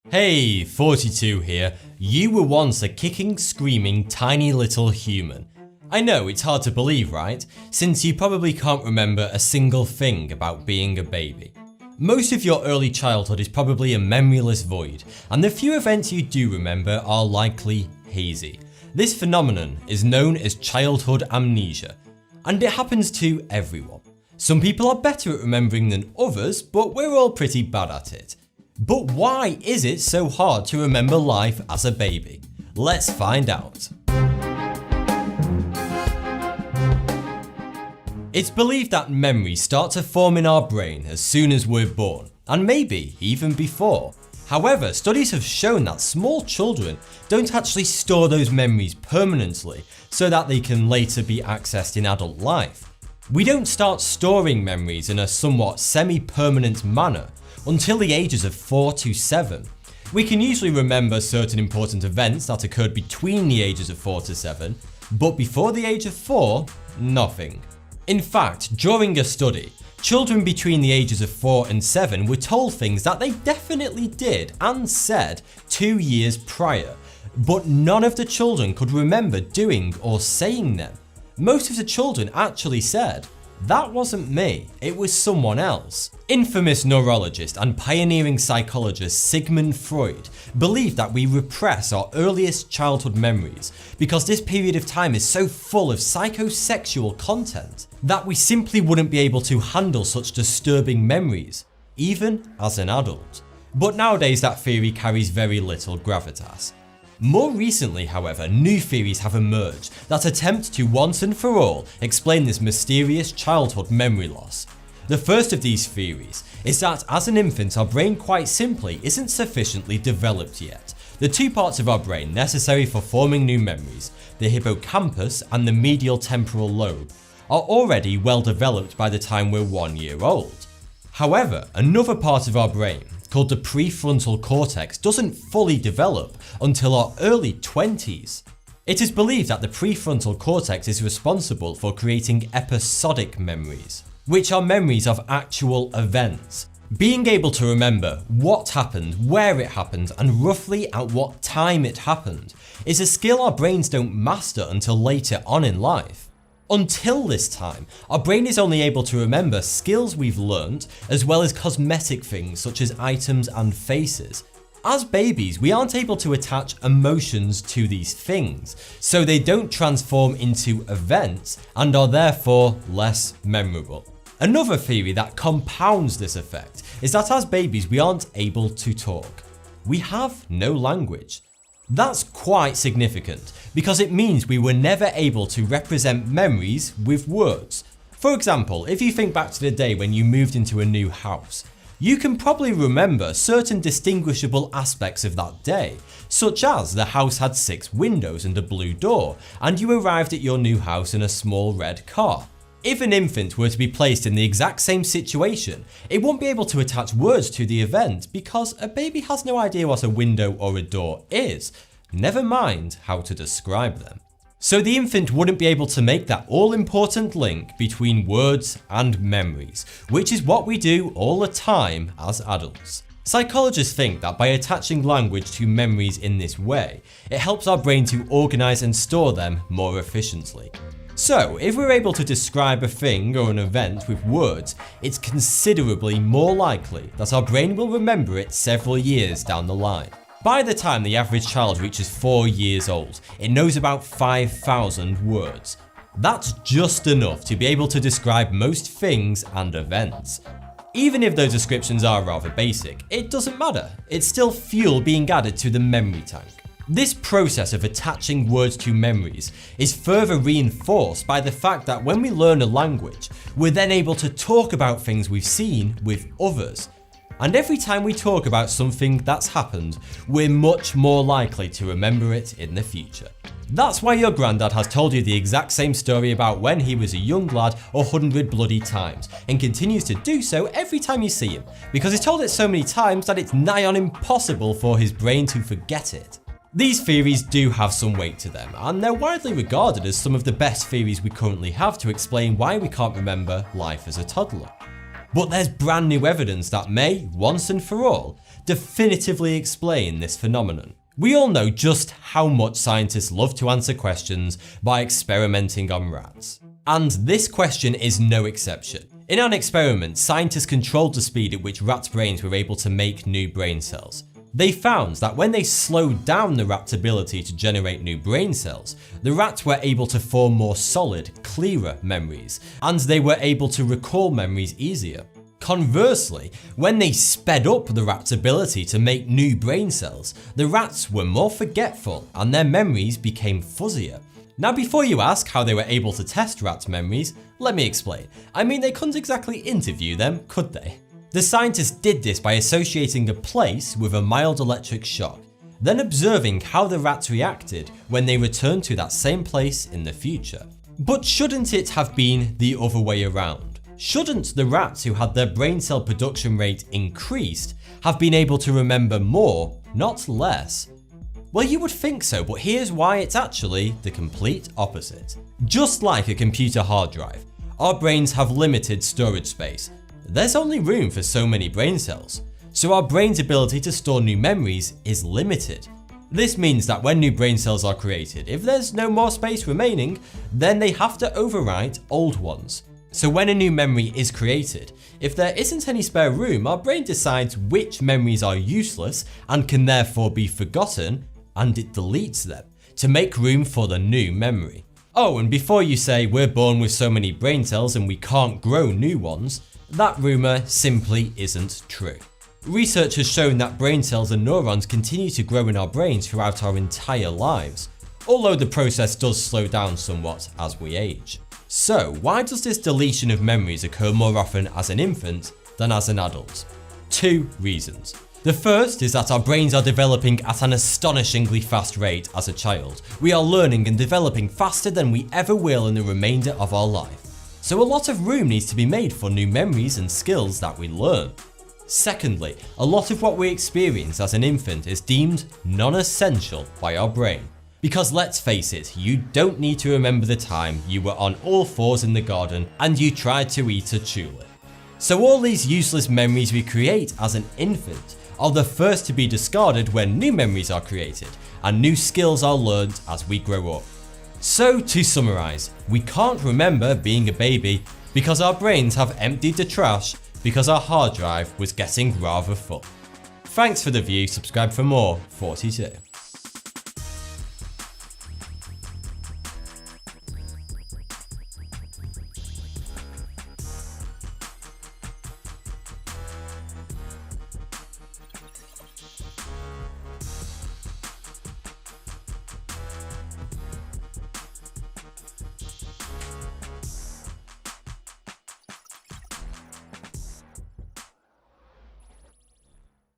Hey, 42 here. You were once a kicking, screaming, tiny little human. I know, it's hard to believe, right? Since you probably can't remember a single thing about being a baby. Most of your early childhood is probably a memoryless void, and the few events you do remember are likely hazy. This phenomenon is known as childhood amnesia, and it happens to everyone. Some people are better at remembering than others, but we're all pretty bad at it. But why is it so hard to remember life as a baby? Let's find out. It's believed that memories start to form in our brain as soon as we're born, and maybe even before. However, studies have shown that small children don't actually store those memories permanently so that they can later be accessed in adult life. We don't start storing memories in a somewhat semi-permanent manner until the ages of 4 to 7. We can usually remember certain important events that occurred between the ages of 4 to 7, but before the age of 4, nothing. In fact, during a study, children between the ages of 4 and 7 were told things that they definitely did and said 2 years prior, but none of the children could remember doing or saying them. Most of the children actually said, "That wasn't me, it was someone else." Infamous neurologist and pioneering psychologist Sigmund Freud believed that we repress our earliest childhood memories because this period of time is so full of psychosexual content that we simply wouldn't be able to handle such disturbing memories, even as an adult. But nowadays that theory carries very little gravitas. More recently, however, new theories have emerged that attempt to once and for all explain this mysterious childhood memory loss. The first of these theories is that as an infant our brain quite simply isn't sufficiently developed yet. The two parts of our brain necessary for forming new memories, the hippocampus and the medial temporal lobe, are already well developed by the time we're 1 year old. However, another part of our brain, called the prefrontal cortex, doesn't fully develop until our early 20s. It is believed that the prefrontal cortex is responsible for creating episodic memories, which are memories of actual events. Being able to remember what happened, where it happened, and roughly at what time it happened is a skill our brains don't master until later on in life. Until this time, our brain is only able to remember skills we've learnt, as well as cosmetic things such as items and faces. As babies, we aren't able to attach emotions to these things, so they don't transform into events and are therefore less memorable. Another theory that compounds this effect is that as babies we aren't able to talk. We have no language. That's quite significant because it means we were never able to represent memories with words. For example, if you think back to the day when you moved into a new house, you can probably remember certain distinguishable aspects of that day, such as the house had 6 windows and a blue door, and you arrived at your new house in a small red car. If an infant were to be placed in the exact same situation, it won't be able to attach words to the event because a baby has no idea what a window or a door is, never mind how to describe them. So the infant wouldn't be able to make that all-important link between words and memories, which is what we do all the time as adults. Psychologists think that by attaching language to memories in this way, it helps our brain to organize and store them more efficiently. So, if we're able to describe a thing or an event with words, it's considerably more likely that our brain will remember it several years down the line. By the time the average child reaches 4 years old, it knows about 5,000 words. That's just enough to be able to describe most things and events. Even if those descriptions are rather basic, it doesn't matter. It's still fuel being added to the memory tank. This process of attaching words to memories is further reinforced by the fact that when we learn a language, we're then able to talk about things we've seen with others. And every time we talk about something that's happened, we're much more likely to remember it in the future. That's why your granddad has told you the exact same story about when he was a young lad 100 bloody times, and continues to do so every time you see him, because he's told it so many times that it's nigh on impossible for his brain to forget it. These theories do have some weight to them, and they're widely regarded as some of the best theories we currently have to explain why we can't remember life as a toddler. But there's brand new evidence that may, once and for all, definitively explain this phenomenon. We all know just how much scientists love to answer questions by experimenting on rats. And this question is no exception. In an experiment, scientists controlled the speed at which rats' brains were able to make new brain cells. They found that when they slowed down the rat's ability to generate new brain cells, the rats were able to form more solid, clearer memories, and they were able to recall memories easier. Conversely, when they sped up the rat's ability to make new brain cells, the rats were more forgetful and their memories became fuzzier. Now before you ask how they were able to test rats' memories, let me explain. I mean, they couldn't exactly interview them, could they? The scientists did this by associating a place with a mild electric shock, then observing how the rats reacted when they returned to that same place in the future. But shouldn't it have been the other way around? Shouldn't the rats who had their brain cell production rate increased have been able to remember more, not less? Well, you would think so, but here's why it's actually the complete opposite. Just like a computer hard drive, our brains have limited storage space. There's only room for so many brain cells, so our brain's ability to store new memories is limited. This means that when new brain cells are created, if there's no more space remaining, then they have to overwrite old ones. So when a new memory is created, if there isn't any spare room, our brain decides which memories are useless and can therefore be forgotten, and it deletes them to make room for the new memory. Oh, and before you say we're born with so many brain cells and we can't grow new ones, that rumour simply isn't true. Research has shown that brain cells and neurons continue to grow in our brains throughout our entire lives, although the process does slow down somewhat as we age. So why does this deletion of memories occur more often as an infant than as an adult? Two reasons. The first is that our brains are developing at an astonishingly fast rate as a child. We are learning and developing faster than we ever will in the remainder of our life. So a lot of room needs to be made for new memories and skills that we learn. Secondly, a lot of what we experience as an infant is deemed non-essential by our brain. Because let's face it, you don't need to remember the time you were on all fours in the garden and you tried to eat a tulip. So all these useless memories we create as an infant are the first to be discarded when new memories are created and new skills are learned as we grow up. So to summarise, we can't remember being a baby because our brains have emptied the trash because our hard drive was getting rather full. Thanks for the view, subscribe for more 42.